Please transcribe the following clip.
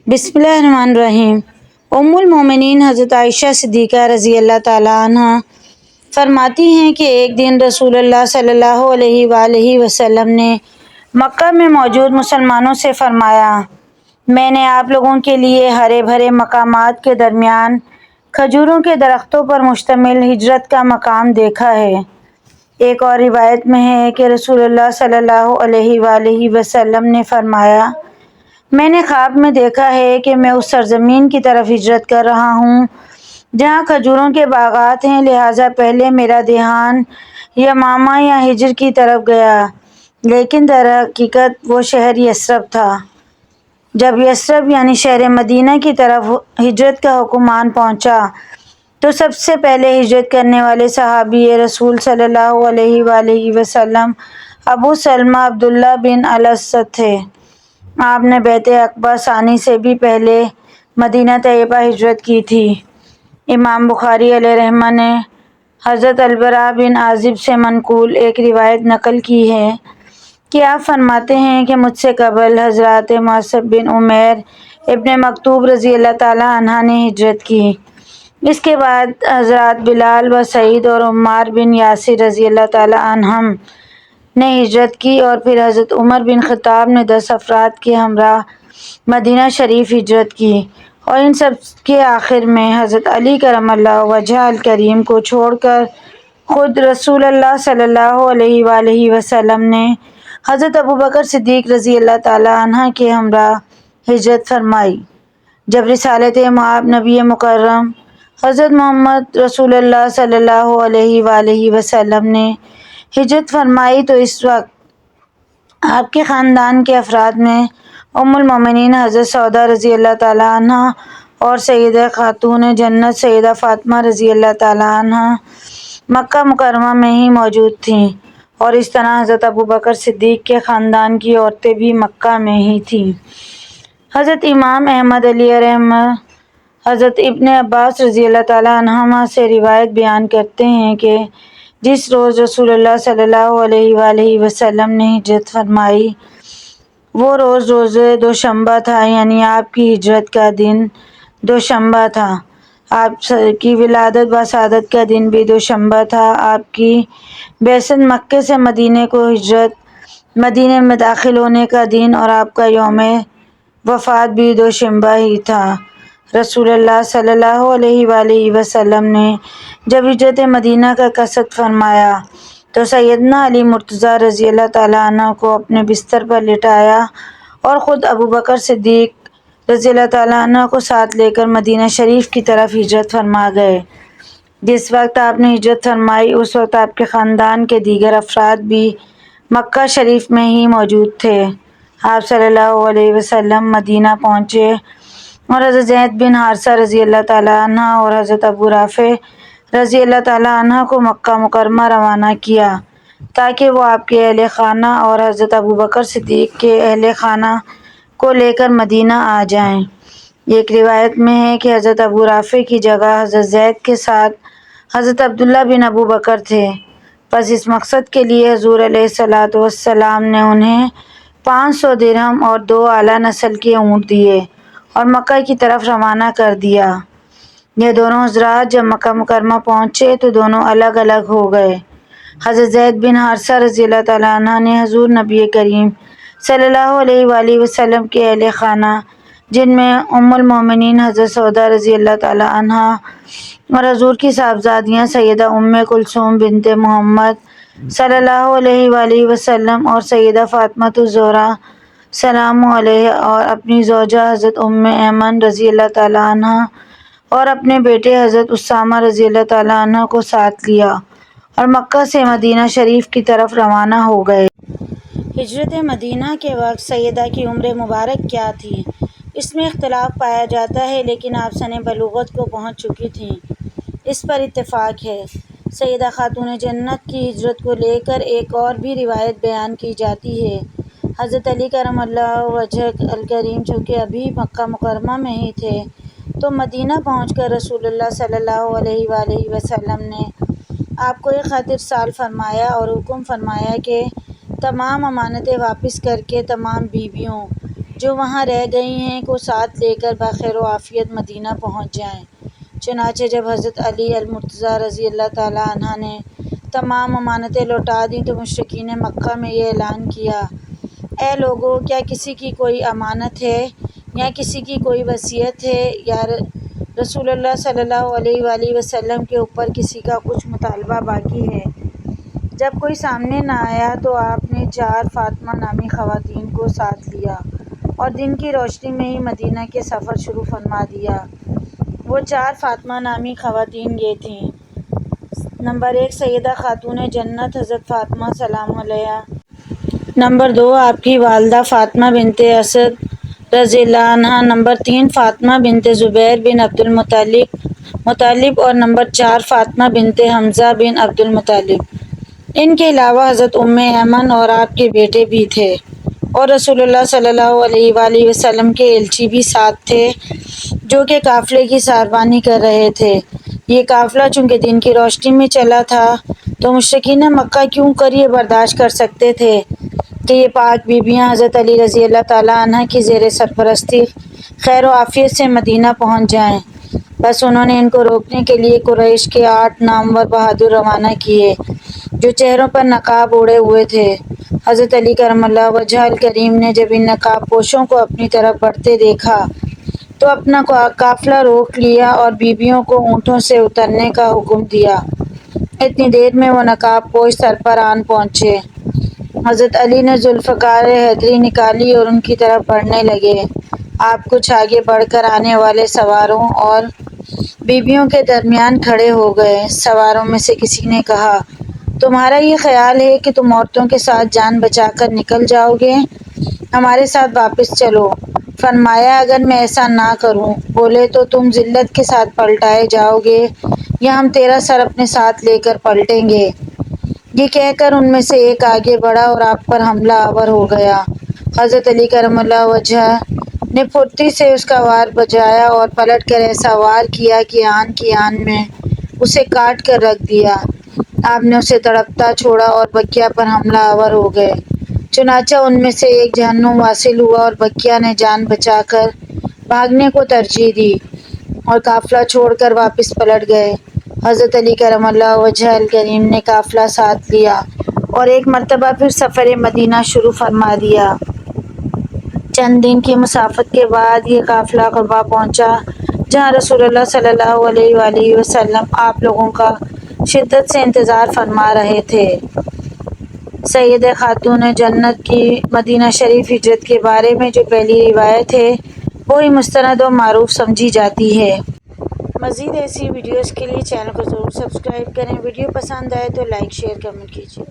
بسم اللہ الرحمن الرحیم۔ ام المومنین حضرت عائشہ صدیقہ رضی اللہ تعالیٰ عنہ فرماتی ہیں کہ ایک دن رسول اللہ صلی اللہ علیہ وآلہ وسلم نے مکہ میں موجود مسلمانوں سے فرمایا، میں نے آپ لوگوں کے لیے ہرے بھرے مقامات کے درمیان کھجوروں کے درختوں پر مشتمل ہجرت کا مقام دیکھا ہے۔ ایک اور روایت میں ہے کہ رسول اللہ صلی اللہ علیہ وآلہ وسلم نے فرمایا، میں نے خواب میں دیکھا ہے کہ میں اس سرزمین کی طرف ہجرت کر رہا ہوں جہاں کھجوروں کے باغات ہیں، لہٰذا پہلے میرا دھیان یمامہ یا ہجر کی طرف گیا، لیکن در حقیقت وہ شہر یثرب تھا۔ جب یثرب یعنی شہر مدینہ کی طرف ہجرت کا حکم آن پہنچا تو سب سے پہلے ہجرت کرنے والے صحابی رسول صلی اللہ علیہ وآلہ وسلم ابو سلمہ عبداللہ بن الاسد تھے۔ آپ نے بیعت عقبہ ثانی سے بھی پہلے مدینہ طیبہ ہجرت کی تھی۔ امام بخاری علیہ رحمہ نے حضرت البراء بن عازب سے منقول ایک روایت نقل کی ہے کہ آپ فرماتے ہیں کہ مجھ سے قبل حضرات مصعب بن عمیر ابن مکتوم رضی اللہ تعالیٰ عنہ نے ہجرت کی، اس کے بعد حضرات بلال و سعید اور عمار بن یاسر رضی اللہ تعالیٰ عنہم نے ہجرت کی، اور پھر حضرت عمر بن خطاب نے 10 افراد کے ہمراہ مدینہ شریف ہجرت کی، اور ان سب کے آخر میں حضرت علی کرم اللہ وجہہ الکریم کو چھوڑ کر خود رسول اللہ صلی اللہ علیہ وآلہ وسلم نے حضرت ابوبکر صدیق رضی اللہ تعالیٰ عنہ کے ہمراہ ہجرت فرمائی۔ جب رسالت مآب نبی مکرم حضرت محمد رسول اللہ صلی اللہ علیہ وآلہ وسلم نے ہجرت فرمائی تو اس وقت آپ کے خاندان کے افراد میں ام المومنین حضرت سودا رضی اللہ تعالیٰ عنہ اور سیدہ خاتون جنت سیدہ فاطمہ رضی اللہ تعالیٰ عنہ مکہ مکرمہ میں ہی موجود تھیں، اور اس طرح حضرت ابوبکر صدیق کے خاندان کی عورتیں بھی مکہ میں ہی تھیں۔ حضرت امام احمد علیہ رحمہ حضرت ابن عباس رضی اللہ تعالیٰ عنہما سے روایت بیان کرتے ہیں کہ جس روز رسول اللہ صلی اللہ علیہ وآلہ وسلم نے ہجرت فرمائی وہ روز دوشنبہ تھا، یعنی آپ کی ہجرت کا دن دوشنبہ تھا۔ آپ کی ولادت بسعادت کا دن بھی دوشنبہ تھا۔ آپ کی بعثت مکہ سے مدینے کو ہجرت مدینے میں داخل ہونے کا دن اور آپ کا یوم وفات بھی دوشنبہ ہی تھا۔ رسول اللہ صلی اللہ علیہ وآلہ وسلم نے جب ہجرت مدینہ کا قصد فرمایا تو سیدنا علی مرتضیٰ رضی اللہ تعالیٰ عنہ کو اپنے بستر پر لٹایا اور خود ابوبکر صدیق رضی اللہ تعالیٰ عنہ کو ساتھ لے کر مدینہ شریف کی طرف ہجرت فرما گئے۔ جس وقت آپ نے ہجرت فرمائی اس وقت آپ کے خاندان کے دیگر افراد بھی مکہ شریف میں ہی موجود تھے۔ آپ صلی اللہ علیہ وسلم مدینہ پہنچے اور حضرت زید بن حارثہ رضی اللہ تعالیٰ عنہ اور حضرت ابو رافع رضی اللہ تعالیٰ عنہ کو مکہ مکرمہ روانہ کیا تاکہ وہ آپ کے اہل خانہ اور حضرت ابوبکر صدیق کے اہل خانہ کو لے کر مدینہ آ جائیں۔ ایک روایت میں ہے کہ حضرت ابو رافع کی جگہ حضرت زید کے ساتھ حضرت عبداللہ بن ابو بکر تھے، پس اس مقصد کے لیے حضور علیہ الصلوۃ والسلام نے انہیں 500 درہم اور 2 اعلیٰ نسل کے اونٹ دیے اور مکہ کی طرف روانہ کر دیا۔ یہ دونوں حضرات جب مکہ مکرمہ پہنچے تو دونوں الگ الگ ہو گئے۔ حضرت زید بن حارثہ رضی اللہ تعالیٰ عنہ نے حضور نبی کریم صلی اللہ علیہ وآلہ وسلم کے اہل خانہ جن میں ام المومنین حضرت سودا رضی اللہ تعالیٰ عنہ اور حضور کی صاحبزادیاں سیدہ ام کلثوم بنت محمد صلی اللہ علیہ وآلہ وسلم اور سیدہ فاطمہ الزہرا سلام علیہا اور اپنی زوجہ حضرت ام ایمن رضی اللہ تعالیٰ عنہ اور اپنے بیٹے حضرت اسامہ رضی اللہ تعالیٰ عنہ کو ساتھ لیا اور مکہ سے مدینہ شریف کی طرف روانہ ہو گئے۔ ہجرت مدینہ کے وقت سیدہ کی عمر مبارک کیا تھی، اس میں اختلاف پایا جاتا ہے، لیکن آپ سن بلوغت کو پہنچ چکی تھیں، اس پر اتفاق ہے۔ سیدہ خاتون جنت کی ہجرت کو لے کر ایک اور بھی روایت بیان کی جاتی ہے۔ حضرت علی کرم اللہ وجہہ الکریم چونکہ ابھی مکہ مکرمہ میں ہی تھے تو مدینہ پہنچ کر رسول اللہ صلی اللہ علیہ وآلہ وسلم نے آپ کو ایک خط ارسال فرمایا اور حکم فرمایا کہ تمام امانتیں واپس کر کے تمام بیویوں جو وہاں رہ گئی ہیں کو ساتھ لے کر بخیر و عافیت مدینہ پہنچ جائیں۔ چنانچہ جب حضرت علی المرتضیٰ رضی اللہ تعالیٰ عنہ نے تمام امانتیں لوٹا دیں تو مشرکین مکہ میں یہ اعلان کیا، اے لوگو، کیا کسی کی کوئی امانت ہے یا کسی کی کوئی وصیت ہے یا رسول اللہ صلی اللہ علیہ وآلہ وسلم کے اوپر کسی کا کچھ مطالبہ باقی ہے؟ جب کوئی سامنے نہ آیا تو آپ نے 4 فاطمہ نامی خواتین کو ساتھ لیا اور دن کی روشنی میں ہی مدینہ کے سفر شروع فرما دیا۔ وہ 4 فاطمہ نامی خواتین یہ تھیں: نمبر 1 سیدہ خاتون جنت حضرت فاطمہ سلام علیہا۔ نمبر 2 آپ کی والدہ فاطمہ بنت اسد رضی اللہ عنہا۔ نمبر 3 فاطمہ بنت زبیر بن عبد المطلب اور نمبر 4 فاطمہ بنت حمزہ بن عبد المطلب۔ ان کے علاوہ حضرت ایمن اور آپ کے بیٹے بھی تھے اور رسول اللہ صلی اللہ علیہ وآلہ وسلم کے ایلچی بھی ساتھ تھے جو کہ قافلے کی ساربانی کر رہے تھے۔ یہ قافلہ چونکہ دن کی روشنی میں چلا تھا تو مشرکین مکہ کیوں کر یہ برداشت کر سکتے تھے کہ یہ پاک بیبیاں حضرت علی رضی اللہ تعالیٰ عنہ کی زیر سرپرستی خیر و عافیت سے مدینہ پہنچ جائیں۔ بس انہوں نے ان کو روکنے کے لیے قریش کے 8 نامور بہادر روانہ کیے جو چہروں پر نقاب اوڑھے ہوئے تھے۔ حضرت علی کرم اللہ وجہہ الکریم نے جب ان نقاب پوشوں کو اپنی طرف بڑھتے دیکھا تو اپنا قافلہ روک لیا اور بیبیوں کو اونٹوں سے اترنے کا حکم دیا۔ اتنی دیر میں وہ نقاب پوش سر پر آن پہنچے۔ حضرت علی نے ذوالفقار حیدری نکالی اور ان کی طرف بڑھنے لگے۔ آپ کچھ آگے بڑھ کر آنے والے سواروں اور بیبیوں کے درمیان کھڑے ہو گئے۔ سواروں میں سے کسی نے کہا، تمہارا یہ خیال ہے کہ تم عورتوں کے ساتھ جان بچا کر نکل جاؤ گے؟ ہمارے ساتھ واپس چلو۔ فرمایا، اگر میں ایسا نہ کروں، بولے تو تم ذلت کے ساتھ پلٹائے جاؤ گے یا ہم تیرا سر اپنے ساتھ لے کر پلٹیں گے۔ یہ کہہ کر ان میں سے ایک آگے بڑھا اور آپ پر حملہ آور ہو گیا۔ حضرت علی کرم اللہ وجہہ نے پھرتی سے اس کا وار بجایا اور پلٹ کر ایسا وار کیا کہ آن کی آن میں اسے کاٹ کر رکھ دیا۔ آپ نے اسے تڑپتا چھوڑا اور بقیہ پر حملہ آور ہو گئے۔ چنانچہ ان میں سے ایک جہنم واصل ہوا اور بقیہ نے جان بچا کر بھاگنے کو ترجیح دی اور قافلہ چھوڑ کر واپس پلٹ گئے۔ حضرت علی کرم اللہ وجہہ الکریم نے قافلہ ساتھ لیا اور ایک مرتبہ پھر سفر مدینہ شروع فرما دیا۔ چند دن کی مسافت کے بعد یہ قافلہ قباء پہنچا جہاں رسول اللہ صلی اللہ علیہ وآلہ وسلم آپ لوگوں کا شدت سے انتظار فرما رہے تھے۔ سیدہ خاتون جنت کی مدینہ شریف ہجرت کے بارے میں جو پہلی روایت ہے وہی مستند و معروف سمجھی جاتی ہے۔ مزید ایسی ویڈیوز کے لیے چینل کو ضرور سبسکرائب کریں۔ ویڈیو پسند آئے تو لائک، شیئر، کمنٹ کیجیے۔